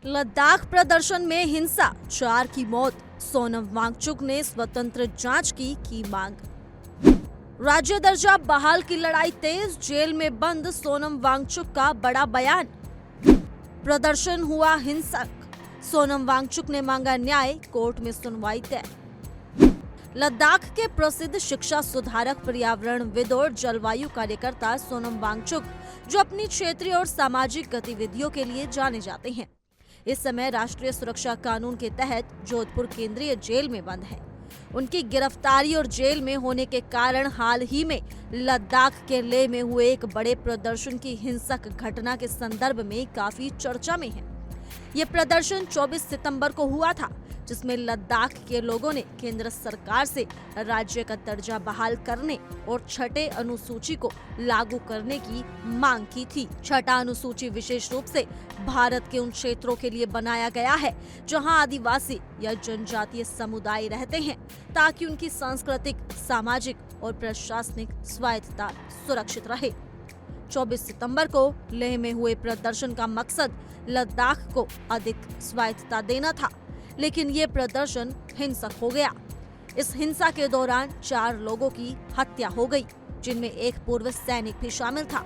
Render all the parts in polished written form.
लद्दाख प्रदर्शन में हिंसा, 4 की मौत। सोनम वांगचुक ने स्वतंत्र जांच की मांग। राज्य दर्जा बहाल की लड़ाई तेज, जेल में बंद सोनम वांगचुक का बड़ा बयान। प्रदर्शन हुआ हिंसक, सोनम वांगचुक ने मांगा न्याय, कोर्ट में सुनवाई तय। लद्दाख के प्रसिद्ध शिक्षा सुधारक, पर्यावरणविद और जलवायु कार्यकर्ता सोनम वांगचुक, जो अपनी क्षेत्रीय और सामाजिक गतिविधियों के लिए जाने जाते हैं, इस समय राष्ट्रीय सुरक्षा कानून के तहत जोधपुर केंद्रीय जेल में बंद है। उनकी गिरफ्तारी और जेल में होने के कारण हाल ही में लद्दाख के लेह में हुए एक बड़े प्रदर्शन की हिंसक घटना के संदर्भ में काफी चर्चा में है। ये प्रदर्शन 24 सितंबर को हुआ था, जिसमें लद्दाख के लोगों ने केंद्र सरकार से राज्य का दर्जा बहाल करने और छठे अनुसूची को लागू करने की मांग की थी। छठा अनुसूची विशेष रूप से भारत के उन क्षेत्रों के लिए बनाया गया है जहां आदिवासी या जनजातीय समुदाय रहते हैं, ताकि उनकी सांस्कृतिक, सामाजिक और प्रशासनिक स्वायत्तता सुरक्षित रहे। 24 सितंबर को लेह में हुए प्रदर्शन का मकसद लद्दाख को अधिक स्वायत्तता देना था, लेकिन ये प्रदर्शन हिंसक हो गया। इस हिंसा के दौरान 4 लोगों की हत्या हो गई, जिनमें एक पूर्व सैनिक भी शामिल था।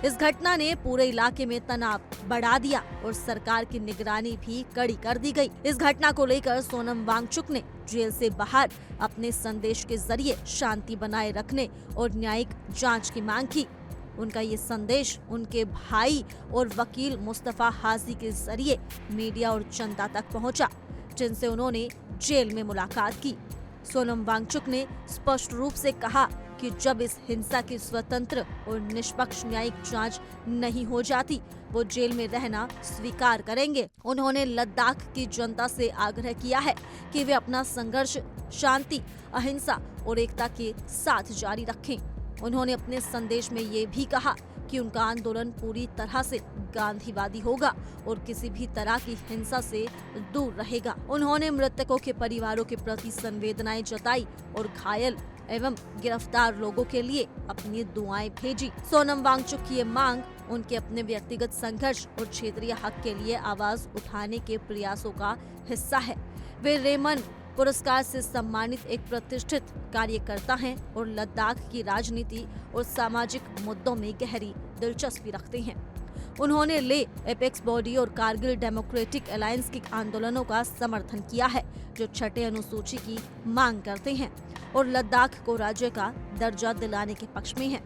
इस घटना ने पूरे इलाके में तनाव बढ़ा दिया और सरकार की निगरानी भी कड़ी कर दी गई। इस घटना को लेकर सोनम वांगचुक ने जेल से बाहर अपने संदेश के जरिए शांति बनाए रखने और न्यायिक जांच की मांग की। उनका ये संदेश उनके भाई और वकील मुस्तफा हाजी के जरिए मीडिया और जनता तक पहुंचा, जिनसे उन्होंने जेल में मुलाकात की। सोनम वांगचुक ने स्पष्ट रूप से कहा कि जब इस हिंसा की स्वतंत्र और निष्पक्ष न्यायिक जांच नहीं हो जाती, वो जेल में रहना स्वीकार करेंगे। उन्होंने लद्दाख की जनता से आग्रह किया है कि वे अपना संघर्ष शांति, अहिंसा और एकता के साथ जारी रखें। उन्होंने अपने संदेश में ये भी कहा कि उनका आंदोलन पूरी तरह से गांधीवादी होगा और किसी भी तरह की हिंसा से दूर रहेगा। उन्होंने मृतकों के परिवारों के प्रति संवेदनाएं जताई और घायल एवं गिरफ्तार लोगों के लिए अपनी दुआएं भेजी। सोनम वांगचुक की ये मांग उनके अपने व्यक्तिगत संघर्ष और क्षेत्रीय हक के लिए आवाज उठाने के प्रयासों का हिस्सा है। वे रेमन पुरस्कार से सम्मानित एक प्रतिष्ठित कार्यकर्ता हैं और लद्दाख की राजनीति और सामाजिक मुद्दों में गहरी दिलचस्पी रखते हैं। उन्होंने लेह, एपेक्स बॉडी और कारगिल डेमोक्रेटिक अलायंस के आंदोलनों का समर्थन किया है, जो छठे अनुसूची की मांग करते हैं और लद्दाख को राज्य का दर्जा दिलाने के पक्ष में हैं।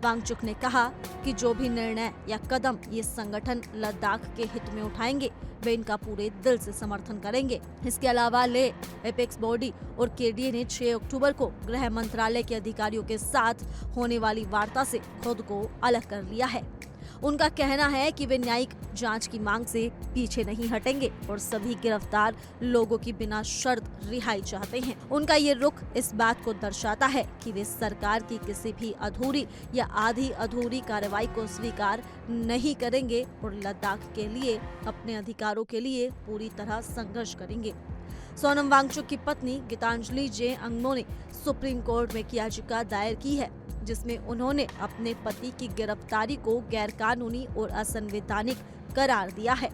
वांगचुक ने कहा कि जो भी निर्णय या कदम ये संगठन लद्दाख के हित में उठाएंगे, वे इनका पूरे दिल से समर्थन करेंगे। इसके अलावा लेह, एपेक्स बॉडी और केडीए ने 6 अक्टूबर को गृह मंत्रालय के अधिकारियों के साथ होने वाली वार्ता से खुद को अलग कर लिया है। उनका कहना है कि वे न्यायिक जांच की मांग से पीछे नहीं हटेंगे और सभी गिरफ्तार लोगों की बिना शर्त रिहाई चाहते हैं। उनका ये रुख इस बात को दर्शाता है कि वे सरकार की किसी भी अधूरी या आधी अधूरी कार्रवाई को स्वीकार नहीं करेंगे और लद्दाख के लिए, अपने अधिकारों के लिए पूरी तरह संघर्ष करेंगे। सोनम वांगचुक की पत्नी गीतांजलि जे अंगमो ने सुप्रीम कोर्ट में याचिका दायर की है, जिसमें उन्होंने अपने पति की गिरफ्तारी को गैरकानूनी और असंवैधानिक करार दिया है।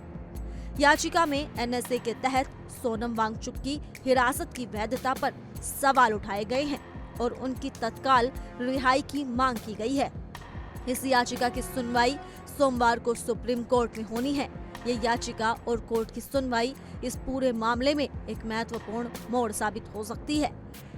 याचिका में एनएसए के तहत सोनम वांगचुक की हिरासत की वैधता पर सवाल उठाए गए हैं और उनकी तत्काल रिहाई की मांग की गई है। इस याचिका की सुनवाई सोमवार को सुप्रीम कोर्ट में होनी है। ये याचिका और कोर्ट की सुनवाई इस पूरे मामले में एक महत्वपूर्ण मोड़ साबित हो सकती है।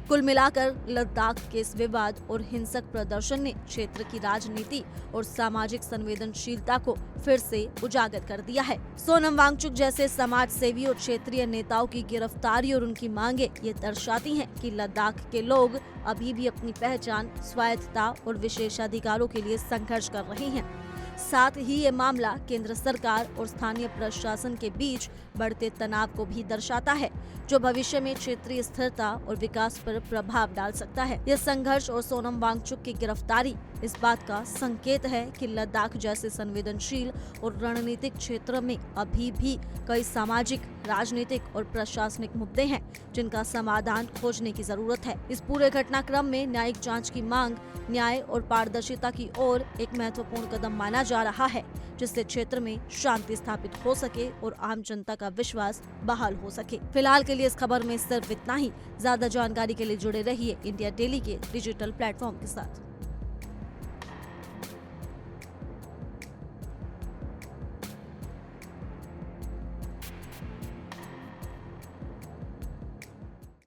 कुल मिलाकर लद्दाख के इस विवाद और हिंसक प्रदर्शन ने क्षेत्र की राजनीति और सामाजिक संवेदनशीलता को फिर से उजागर कर दिया है। सोनम वांगचुक जैसे समाज सेवी और क्षेत्रीय नेताओं की गिरफ्तारी और उनकी मांगे ये दर्शाती हैं कि लद्दाख के लोग अभी भी अपनी पहचान, स्वायत्तता और विशेषाधिकारों के लिए संघर्ष कर रहे हैं। साथ ही ये मामला केंद्र सरकार और स्थानीय प्रशासन के बीच बढ़ते तनाव को भी दर्शाता है, जो भविष्य में क्षेत्रीय स्थिरता और विकास पर प्रभाव डाल सकता है। यह संघर्ष और सोनम वांगचुक की गिरफ्तारी इस बात का संकेत है कि लद्दाख जैसे संवेदनशील और रणनीतिक क्षेत्र में अभी भी कई सामाजिक, राजनीतिक और प्रशासनिक मुद्दे हैं, जिनका समाधान खोजने की जरूरत है। इस पूरे घटनाक्रम में न्यायिक जांच की मांग न्याय और पारदर्शिता की ओर एक महत्वपूर्ण कदम माना जा रहा है, जिससे क्षेत्र में शांति स्थापित हो सके और आम जनता का विश्वास बहाल हो सके। फिलहाल के लिए इस खबर में सिर्फ इतना ही। ज्यादा जानकारी के लिए जुड़े रहिए इंडिया डेली के डिजिटल प्लेटफॉर्म के साथ।